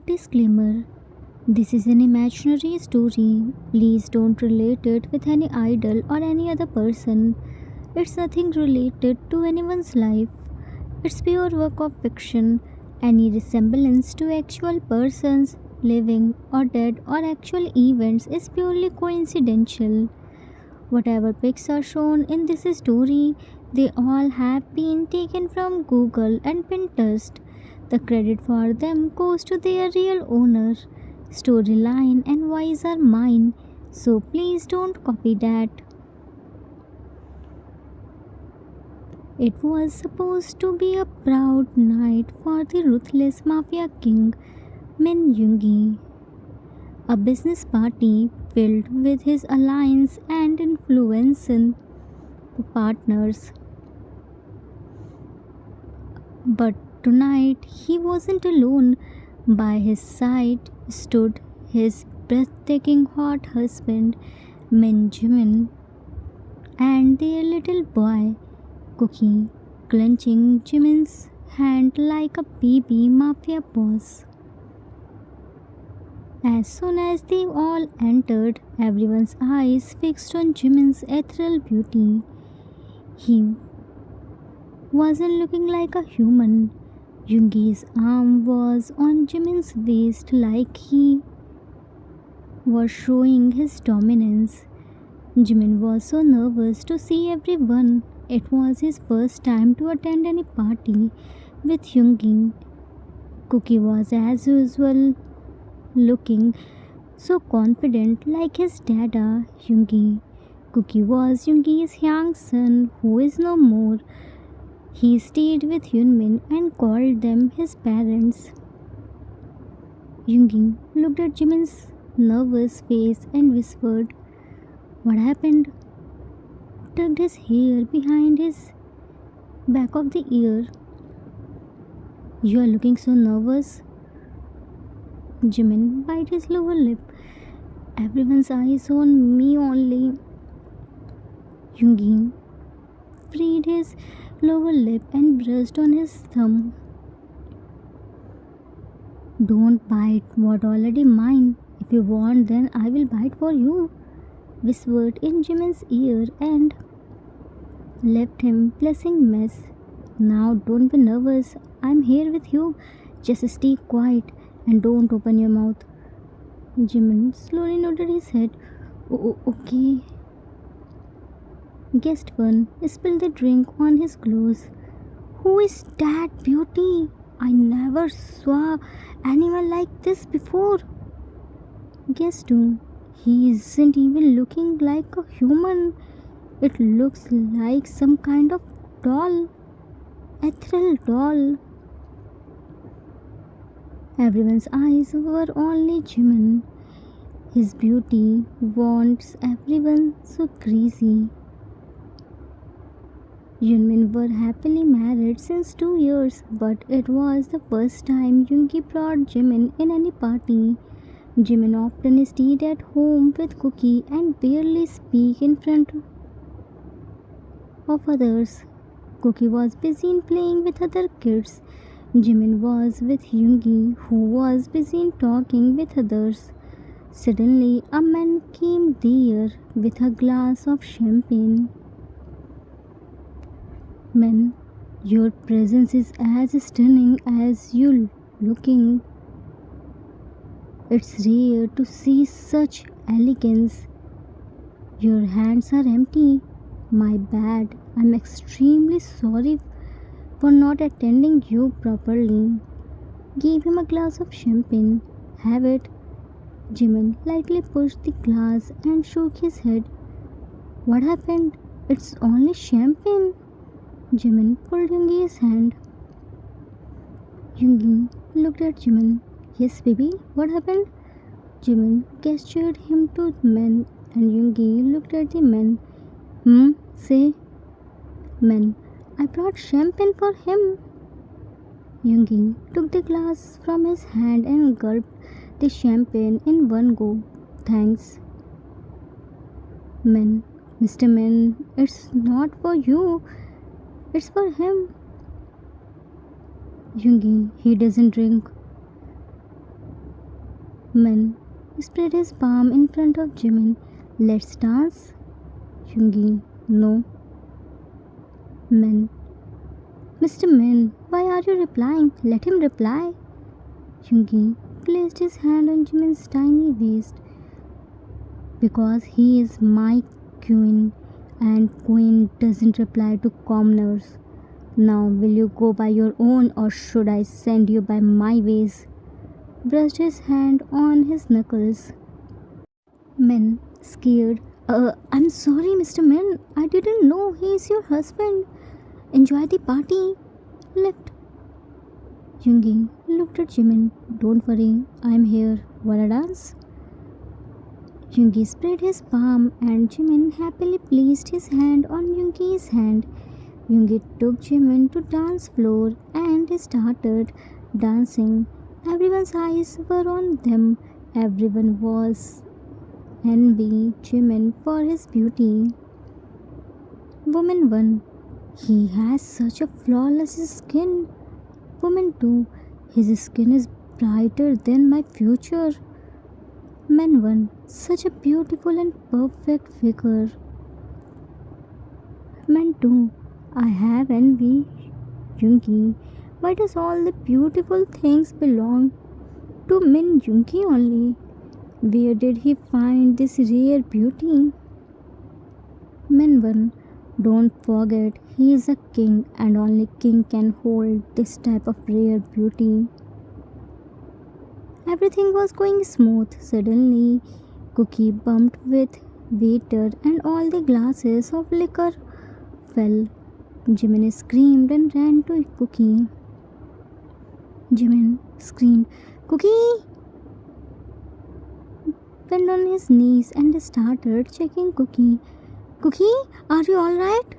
Disclaimer: this is an imaginary story. Please don't relate it with any idol or any other person. It's nothing related to anyone's life. It's pure work of fiction. Any resemblance to actual persons, living or dead, or actual events is purely coincidental. Whatever pics are shown in this story, they all have been taken from Google and Pinterest. The credit for them goes to their real owner. Storyline and voice are mine, so please don't copy that. It was supposed to be a proud night for the ruthless mafia king, Yoongi. A business party filled with his alliance and influential partners. But tonight he wasn't alone. By his side stood his breathtaking hot husband, Jimin, and their little boy, Cookie, clenching Jimin's hand like a baby mafia boss. As soon as they all entered, everyone's eyes fixed on Jimin's ethereal beauty. He wasn't looking like a human. Yoongi's arm was on Jimin's waist like he was showing his dominance. Jimin was so nervous to see everyone. It was his first time to attend any party with Yoongi. Cookie was as usual looking so confident like his dada Yoongi. Cookie was Yoongi's young son who is no more. He stayed with Yoonmin and called them his parents. Yoongi looked at Jimin's nervous face and whispered, "What happened?" Tucked his hair behind his back of the ear. "You are looking so nervous." Jimin bit his lower lip. "Everyone's eyes on me only." Yoongi freed his lower lip and brushed on his thumb. "Don't bite what already mine. If you want, then I will bite for you," whispered in Jimin's ear and left him blessing mess. "Now don't be nervous. I'm here with you. Just stay quiet and don't open your mouth." Jimin slowly nodded his head. Okay." Guest one spilled the drink on his clothes. "Who is that beauty? I never saw anyone like this before." Guest two, "He isn't even looking like a human. It looks like some kind of doll. Ethereal doll." Everyone's eyes were only Jimin. His beauty wants everyone so crazy. Yoonmin were happily married since 2 years, but it was the first time Yoongi brought Jimin in any party. Jimin often stayed at home with Cookie and barely speak in front of others. Cookie was busy in playing with other kids. Jimin was with Yoongi, who was busy in talking with others. Suddenly, a man came there with a glass of champagne. "Man, your presence is as stunning as you looking. It's rare to see such elegance. Your hands are empty." "My bad. I'm extremely sorry for not attending you properly." Gave him a glass of champagne. "Have it." Jimin lightly pushed the glass and shook his head. "What happened? It's only champagne." Jimin pulled Yoongi's hand. Yoongi looked at Jimin. "Yes, baby, what happened?" Jimin gestured him to men and Yoongi looked at the men. Say." "Men, I brought champagne for him." Yoongi took the glass from his hand and gulped the champagne in one go. "Thanks." Men, "Mr. Men, it's not for you. It's for him." Yoongi, "He doesn't drink." Min spread his palm in front of Jimin. Let's dance? Yoongi, no. Min, Mr. Min, why are you replying? Let him reply. Yoongi placed his hand on Jimin's tiny waist. Because he is my queen, and queen doesn't reply to commoners. Now will you go by your own, or should I send you by my ways? Brushed his hand on his knuckles. Min, scared. I'm sorry, Mr. Min. I didn't know he is your husband. Enjoy the party. Left. Yoongi looked at Jimin. Don't worry, I'm here. Wanna dance? Yoongi spread his palm and Jimin happily placed his hand on Yoongi's hand. Yoongi took Jimin to dance floor and started dancing. Everyone's eyes were on them. Everyone was envy Jimin for his beauty. Woman 1. He has such a flawless skin. Woman 2. His skin is brighter than my future. Man 1. Such a beautiful and perfect figure. Man 2. I have envy. Yoongi. Why does all the beautiful things belong to Min Yoongi only? Where did he find this rare beauty? Man 1. Don't forget, he is a king and only king can hold this type of rare beauty. Everything was going smooth. Suddenly, Cookie bumped with waiter and all the glasses of liquor fell. Jimin screamed and ran to Cookie. Jimin screamed, Cookie! Went on his knees and started checking Cookie. Cookie, are you alright?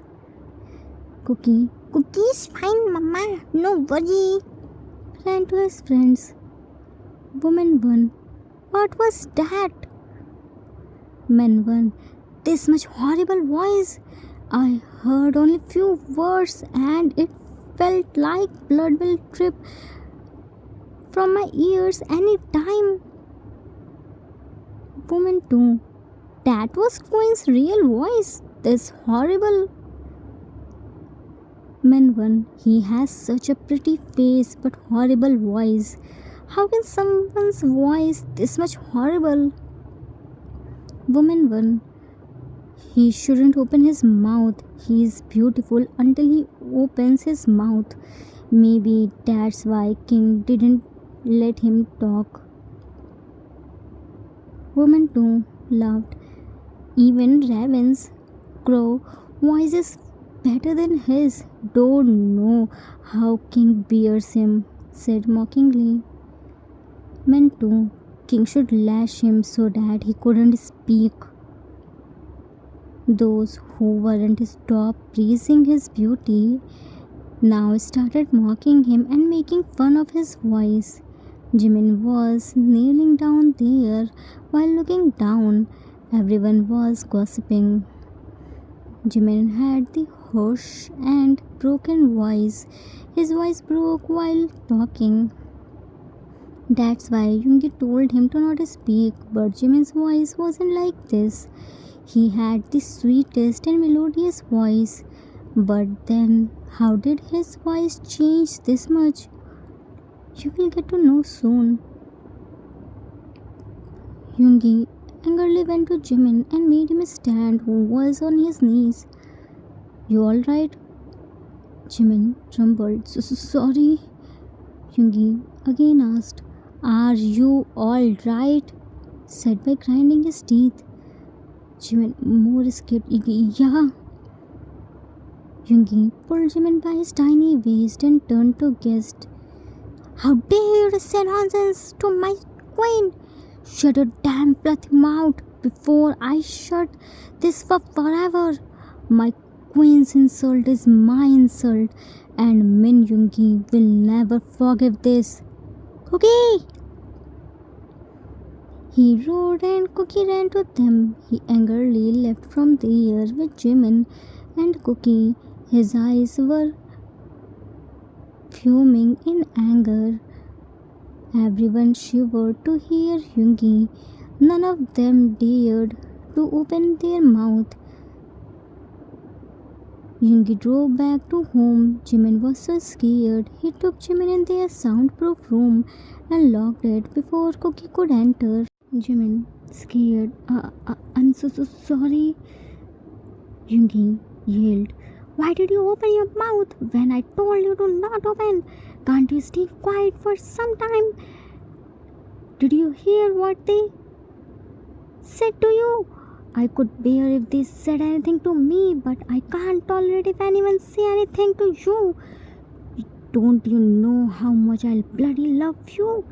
Cookie's fine, Mama. No worry. Ran to his friends. Woman 1. What was that? Man 1. This much horrible voice. I heard only few words and it felt like blood will drip from my ears any time. Woman 2. That was Queen's real voice. This horrible. Man 1. He has such a pretty face but horrible voice. How can someone's voice this much horrible? Woman 1. He shouldn't open his mouth. He is beautiful until he opens his mouth. Maybe that's why King didn't let him talk. Woman 2 laughed. Even Raven's crow voice is better than his. Don't know how King bears him, said mockingly. Man 2. King should lash him so that he couldn't speak. Those who weren't stopped praising his beauty now started mocking him and making fun of his voice. Jimin was kneeling down there while looking down. Everyone was gossiping. Jimin had the harsh and broken voice. His voice broke while talking. That's why Yoongi told him to not speak, but Jimin's voice wasn't like this. He had the sweetest and melodious voice. But then, how did his voice change this much? You will get to know soon. Yoongi angrily went to Jimin and made him stand, who was on his knees. You alright? Jimin trembled. Sorry. Yoongi again asked. Are you alright? Said by grinding his teeth. Jimin more scared. Yeah. Yoongi pulled Jimin by his tiny waist and turned to guest. How dare you say nonsense to my queen? Shut your damn bloody mouth before I shut this for forever. My queen's insult is my insult, and Min Yoongi will never forgive this. Cookie! He roared and Cookie ran to them. He angrily left from there with Jimin and Cookie. His eyes were fuming in anger. Everyone shivered to hear Yoongi. None of them dared to open their mouth. Yoongi drove back to home. Jimin was so scared. He took Jimin in their soundproof room and locked it before Cookie could enter. Jimin, scared, I'm so sorry. Yoongi yelled. Why did you open your mouth when I told you to not open? Can't you stay quiet for some time? Did you hear what they said to you? I could bear if they said anything to me, but I can't tolerate if anyone say anything to you. Don't you know how much I bloody love you?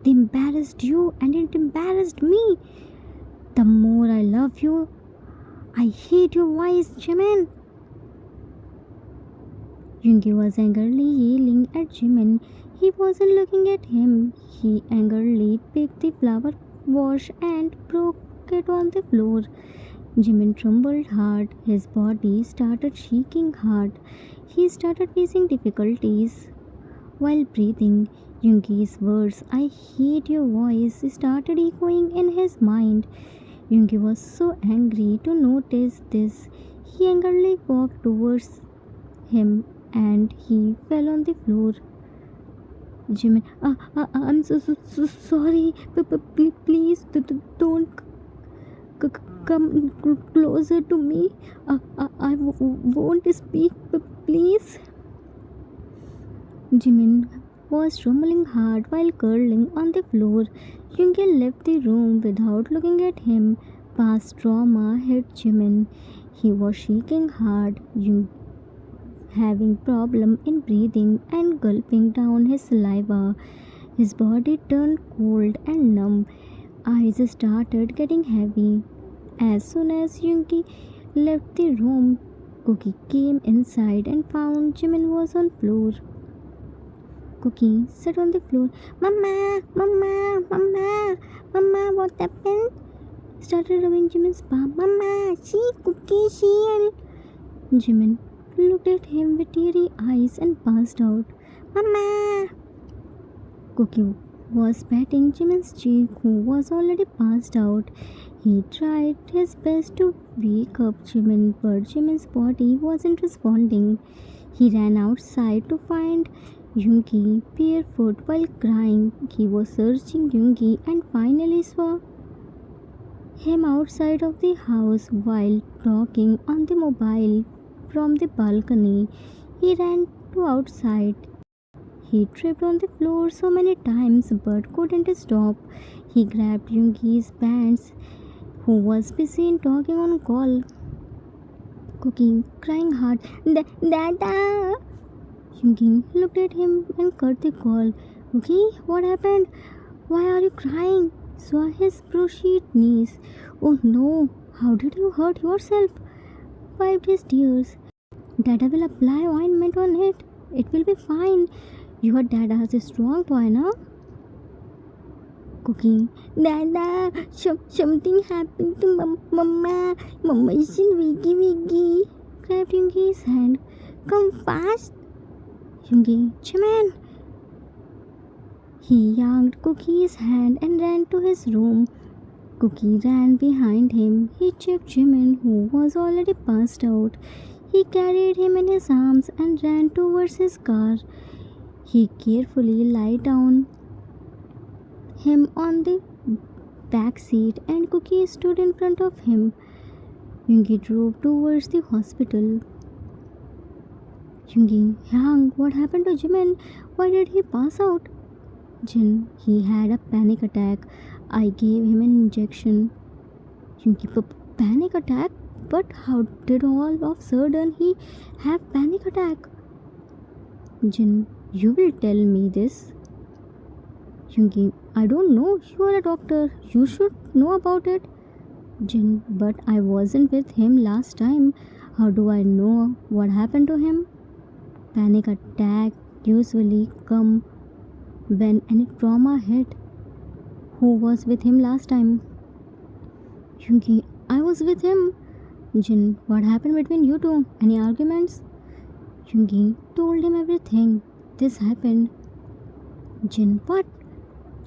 They embarrassed you and it embarrassed me. The more I love you, I hate your voice, Jimin. Yoongi was angrily yelling at Jimin. He wasn't looking at him. He angrily picked the flower wash and broke it on the floor. Jimin trembled hard. His body started shaking hard. He started facing difficulties while breathing. Yoongi's words, I hate your voice, started echoing in his mind. Yoongi was so angry to notice this. He angrily walked towards him and he fell on the floor. Jimin, I'm so sorry. Please don't come closer to me. I won't speak. Please. Jimin was trembling hard while curling on the floor. Yoongi left the room without looking at him. Past trauma hit Jimin. He was shaking hard, having problem in breathing and gulping down his saliva. His body turned cold and numb. Eyes started getting heavy. As soon as Yoongi left the room, Cookie came inside and found Jimin was on floor. Cookie sat on the floor. Mama, what happened? Started rubbing Jimin's palm. Mama, see Cookie, see. Jimin looked at him with teary eyes and passed out. Mama! Cookie was patting Jimin's cheek, who was already passed out. He tried his best to wake up Jimin, but Jimin's body wasn't responding. He ran outside to find Yoongi barefoot while crying. He was searching Yoongi and finally saw him outside of the house while talking on the mobile from the balcony. He ran to outside. He tripped on the floor so many times but couldn't stop. He grabbed Yoongi's pants, who was busy in talking on call. Cookie, crying hard, Dada! Yoongi looked at him and cut the call. Cookie, what happened? Why are you crying? Saw his bruised knees. Oh no, how did you hurt yourself? Wiped his tears. Dada will apply ointment on it. It will be fine. Your dad has a strong boy now. Cookie, Dada, something happened to Mama. Mama is in wiggy. Grabbed Yoongi's hand. Come fast. Yoongi, Jimin. He yanked Cookie's hand and ran to his room. Cookie ran behind him. He checked Jimin, who was already passed out. He carried him in his arms and ran towards his car. He carefully laid down him on the back seat and Cookie stood in front of him. Yoongi drove towards the hospital. Yoongi, Yang, what happened to Jimin? Why did he pass out? Jin, he had a panic attack. I gave him an injection. Yoongi, panic attack? But how did all of a sudden he have panic attack? Jin, you will tell me this. Yoongi, I don't know. You are a doctor. You should know about it. Jin, but I wasn't with him last time. How do I know what happened to him? Panic attack usually come when any trauma hit. Who was with him last time? Yoongi, I was with him. Jin, what happened between you two? Any arguments? Yoongi told him everything. This happened. Jin, what?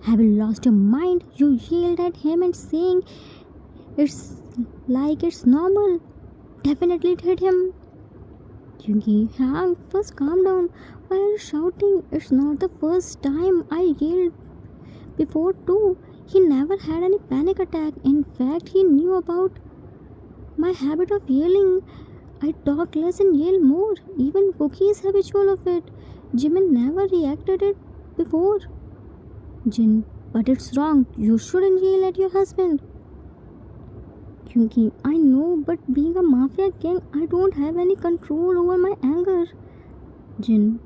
Have you lost your mind? You yelled at him and saying it's like it's normal. Definitely it hit him. Yoongi, Hang, first calm down. Why are you shouting? It's not the first time I yelled before too. He never had any panic attack. In fact, he knew about my habit of yelling. I talk less and yell more. Even Cookie is habitual of it. Jimin never reacted it before. Jin, but it's wrong. You shouldn't yell at your husband. Kyunki, I know, but being a mafia gang, I don't have any control over my anger. Jin,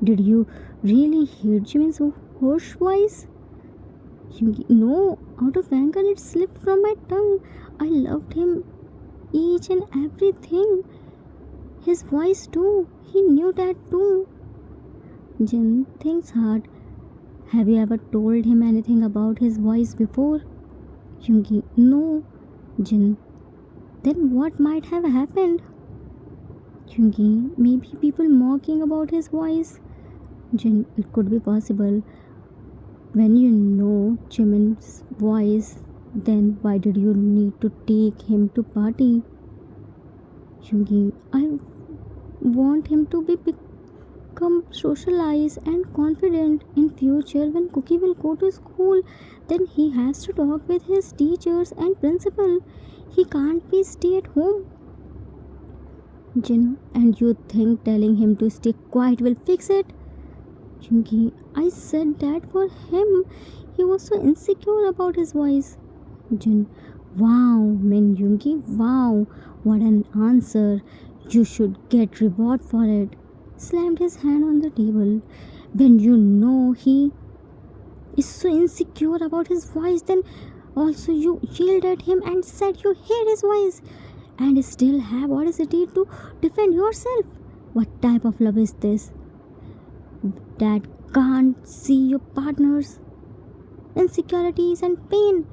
did you really hear Jimin's harsh voice? Kyunki, no, out of anger it slipped from my tongue. I loved him each and everything. His voice too. He knew that too. Jin thinks hard. Have you ever told him anything about his voice before? Yoongi, no. Jin, then what might have happened? Yoongi, maybe people mocking about his voice. Jin, it could be possible. When you know Jimin's voice, then why did you need to take him to party? Yoongi, I want him to become socialized and confident in future. When Cookie will go to school, then he has to talk with his teachers and principal. He can't be stay at home. Jin, and you think telling him to stay quiet will fix it? Yoongi, I said that for him. He was so insecure about his voice. Jin, wow, Min Yoongi, wow, what an answer. You should get reward for it. Slammed his hand on the table. When you know he is so insecure about his voice, then also you yelled at him and said you hate his voice and still have audacity to defend yourself. What type of love is this? That can't see your partner's insecurities and pain.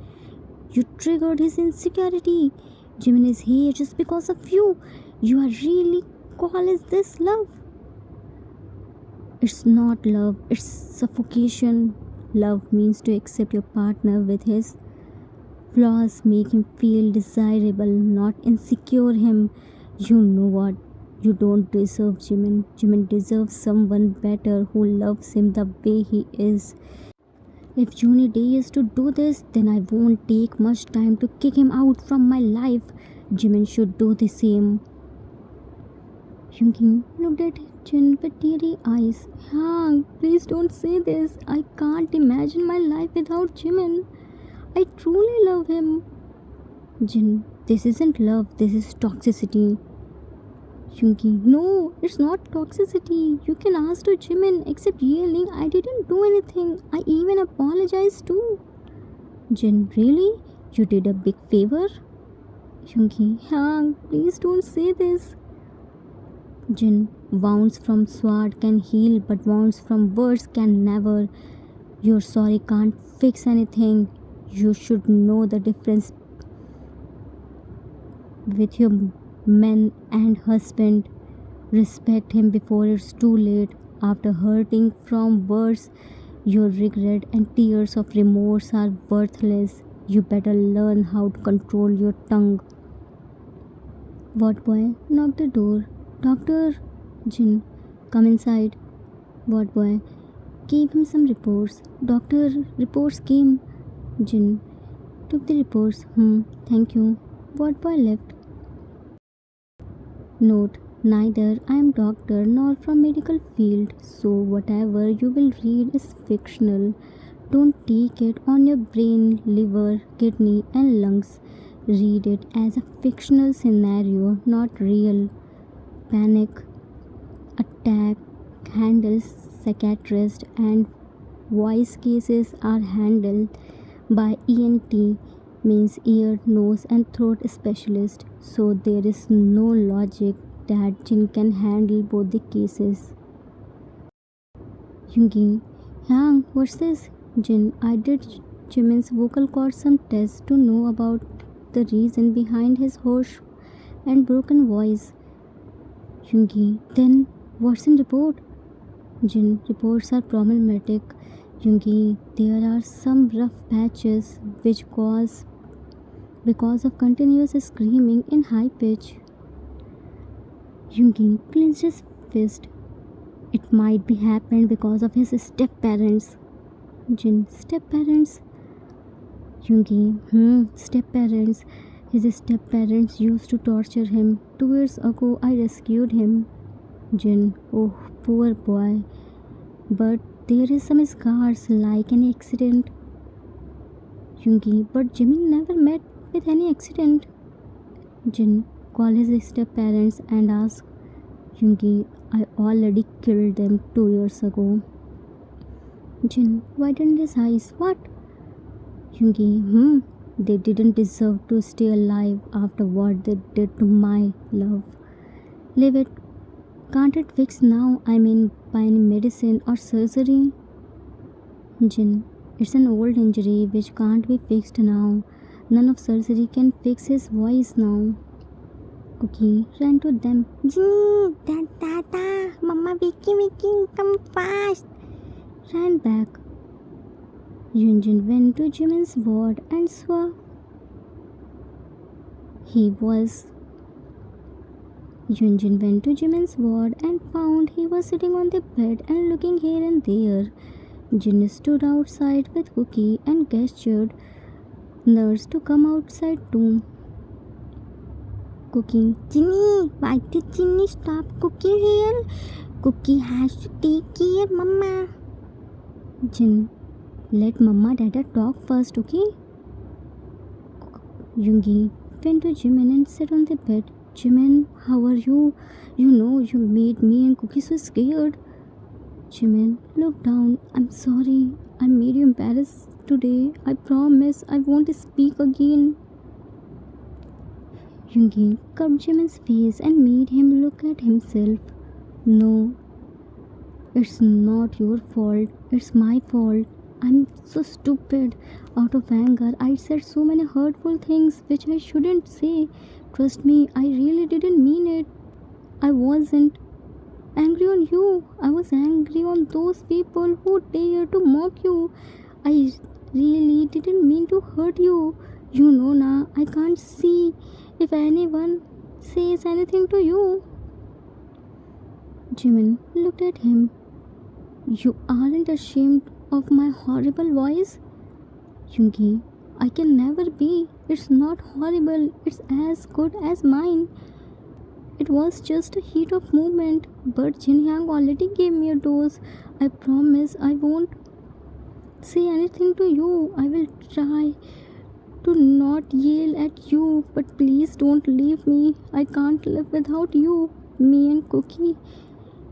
You triggered his insecurity. Jimin is here just because of you. You are really call is this love? It's not love, it's suffocation. Love means to accept your partner with his flaws, make him feel desirable, not insecure him. You know what? You don't deserve Jimin. Jimin deserves someone better who loves him the way he is. If Juni dares to do this, then I won't take much time to kick him out from my life. Jimin should do the same. Yoongi looked at Jin with teary eyes. Yang, please don't say this. I can't imagine my life without Jimin. I truly love him. Jin, this isn't love, this is toxicity. Yoongi, no, it's not toxicity. You can ask to Jimin. Except yelling, I didn't do anything. I even apologized too. Jin, really? You did a big favor? Yoongi, Yang, please don't say this. Jin, wounds from sword can heal, but wounds from words can never. Your sorry can't fix anything. You should know the difference with your man and husband. Respect him before it's too late. After hurting from words, your regret and tears of remorse are worthless. You better learn how to control your tongue. What boy knocked the door? Doctor, Jin, come inside. What boy gave him some reports. Doctor, reports came. Jin took the reports. Thank you. What boy left. Note, neither I am doctor nor from medical field, so whatever you will read is fictional. Don't take it on your brain, liver, kidney and lungs. Read it as a fictional scenario, not real. Panic attack handles psychiatrist and voice cases are handled by ENT, means ear, nose and throat specialist. So there is no logic that Jin can handle both the cases. Yoongi, Yang, what's this? Jin, I did Jimin's vocal cord some tests to know about the reason behind his hoarse and broken voice. Yoongi, then what's in report? Jin, reports are problematic. Yoongi, there are some rough patches which cause because of continuous screaming in high pitch. Yoongi clenched his fist. It might be happened because of his step parents. Jin, step parents? Yoongi, step parents. His step parents used to torture him. 2 years ago, I rescued him. Jin, oh, poor boy. But there is some scars like an accident. Yoongi, but Jimin never met with any accident. Jin, call his step parents and ask. Yoongi, I already killed them 2 years ago. Jin, widened his eyes. What? Yoongi, they didn't deserve to stay alive after what they did to my love. Leave it. Can't it fix now? I mean, by any medicine or surgery? Jin, it's an old injury which can't be fixed now. None of surgery can fix his voice now. Cookie ran to them. Jinny, Tata, Mama, Vicky, come fast. Ran back. Yoonjin went to Jimin's ward and saw Yoonjin went to Jimin's ward and found he was sitting on the bed and looking here and there. Jin stood outside with Cookie and gestured nurse to come outside too. Cookie, Jinny, why did Jinny stop cooking here? Cookie has to take care, Mama. Jin, let Mama Dada talk first, okay? Yoongi went to Jimin and sat on the bed. Jimin, how are you? You know you made me and Cookie so scared. Jimin, look down. I'm sorry. I made you embarrassed today. I promise I won't speak again. Yoongi cupped Jimin's face and made him look at himself. No, it's not your fault. It's my fault. I'm so stupid. Out of anger, I said so many hurtful things which I shouldn't say. Trust me, I really didn't mean it. I wasn't angry on you. I was angry on those people who dare to mock you. I really didn't mean to hurt you. You know na, I can't see if anyone says anything to you. Jimin looked at him. You aren't ashamed of my horrible voice? Yoongi, I can never be. It's not horrible. It's as good as mine. It was just a heat of movement, but Jinhyang already gave me a dose. I promise I won't say anything to you. I will try to not yell at you, but please don't leave me. I can't live without you. Me and Cookie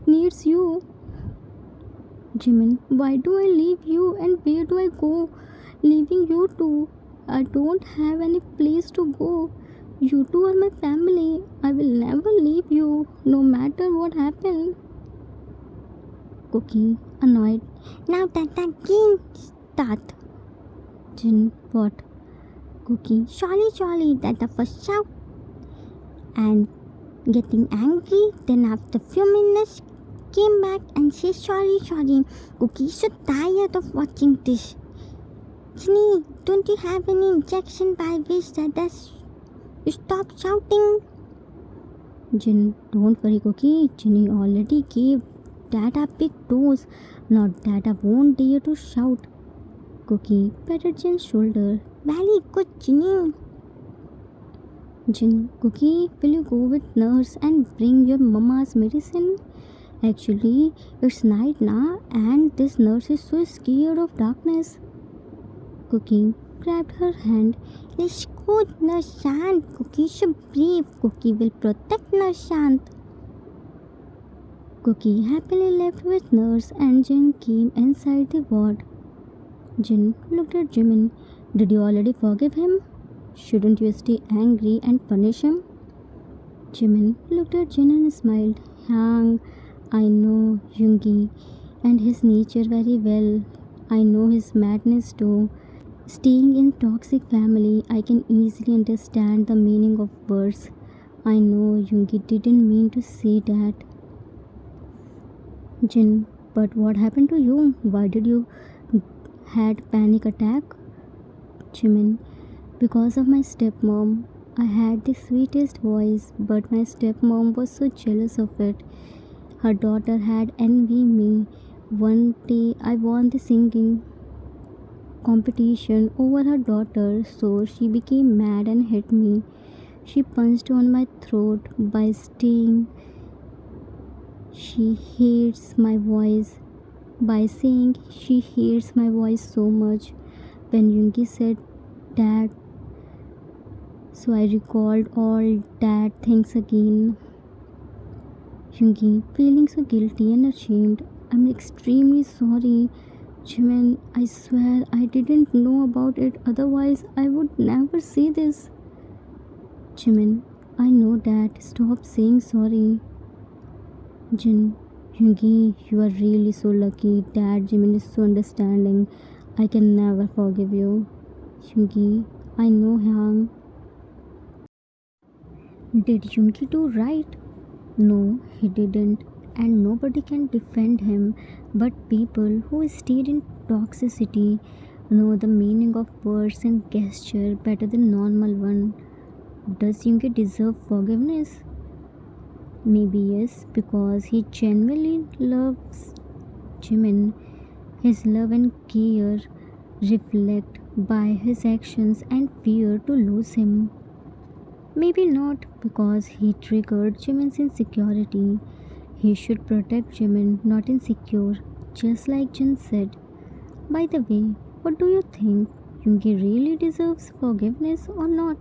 needs you. Jimin, why do I leave you and where do I go? Leaving you too. I don't have any place to go. You two are my family. I will never leave you, no matter what happens. Cookie, annoyed. Now that again, start. Jin, what? Cookie, surely, that the first shout. And getting angry, then after few minutes, came back and said sorry. Cookie is so tired of watching this. Jinny, don't you have any injection by which that stop shouting? Jin, don't worry, Cookie. Jinny already gave that a big dose. Not that I won't dare to shout. Cookie patted Jin's shoulder. Very good, Jinny. Jin, Cookie, will you go with nurse and bring your mama's medicine? Actually, it's night now and this nurse is so scared of darkness. Cookie grabbed her hand. Let's go, Nurse Shant. Cookie is so brave. Cookie will protect Nurse Shant. Cookie happily left with nurse and Jin came inside the ward. Jin looked at Jimin. Did you already forgive him? Shouldn't you stay angry and punish him? Jimin looked at Jin and smiled. I know Yoongi and his nature very well. I know his madness too. Staying in toxic family, I can easily understand the meaning of words. I know Yoongi didn't mean to say that. Jin, but what happened to you? Why did you had panic attack? Jimin, because of my stepmom. I had the sweetest voice, but my stepmom was so jealous of it. Her daughter had envy me. One day I won the singing competition over her daughter, so she became mad and hit me. She punched on my throat by saying she hates my voice so much. When Yoongi said that, so I recalled all that things again. Yoongi, feeling so guilty and ashamed. I'm extremely sorry. Jimin, I swear I didn't know about it, otherwise I would never say this. Jimin, I know that. Stop saying sorry. Jin, Yoongi, you are really so lucky. Dad, Jimin is so understanding. I can never forgive you. Yoongi, I know him. Did Yoongi do right? No, he didn't. And nobody can defend him. But people who stayed in toxicity know the meaning of words and gesture better than normal one. Does Yoongi deserve forgiveness? Maybe yes, because he genuinely loves Jimin. His love and care reflect by his actions and fear to lose him. Maybe not, because he triggered Jimin's insecurity. He should protect Jimin, not insecure, just like Jin said. By the way, what do you think? Yoongi really deserves forgiveness or not?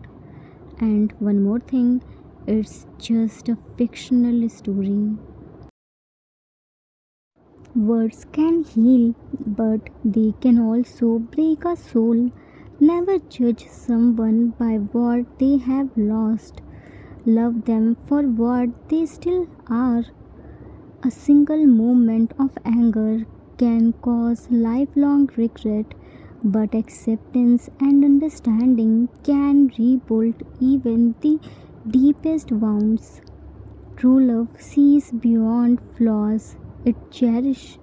And one more thing, it's just a fictional story. Words can heal, but they can also break a soul. Never judge someone by what they have lost. Love them for what they still are. A single moment of anger can cause lifelong regret, but acceptance and understanding can rebuild even the deepest wounds. True love sees beyond flaws. It cherishes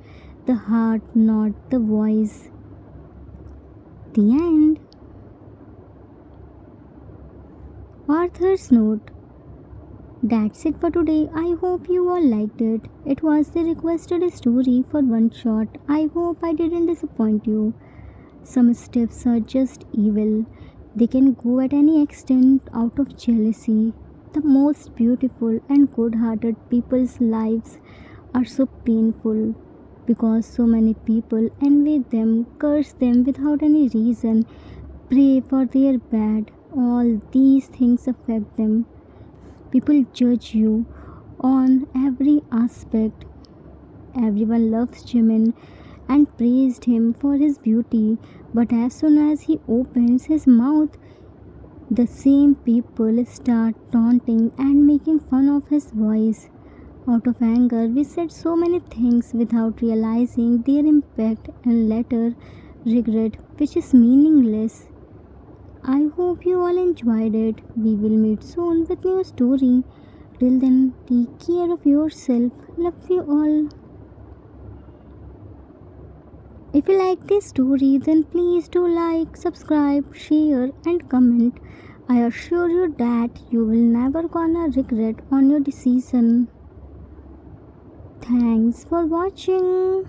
the heart, not the voice. The end. Author's note. That's it for today. I hope you all liked it. It was the requested story for one shot. I hope I didn't disappoint you. Some steps are just evil. They can go at any extent out of jealousy. The most beautiful and good hearted people's lives are so painful because so many people envy them, curse them without any reason, pray for their bad. All these things affect them. People judge you on every aspect. Everyone loves Jimin and praised him for his beauty, but as soon as he opens his mouth, the same people start taunting and making fun of his voice. Out of anger, we said so many things without realizing their impact and later regret, which is meaningless. I hope you all enjoyed it. We will meet soon with new story. Till then, take care of yourself. Love you all. If you like this story, then please do like, subscribe, share, and comment. I assure you that you will never gonna regret on your decision. Thanks for watching.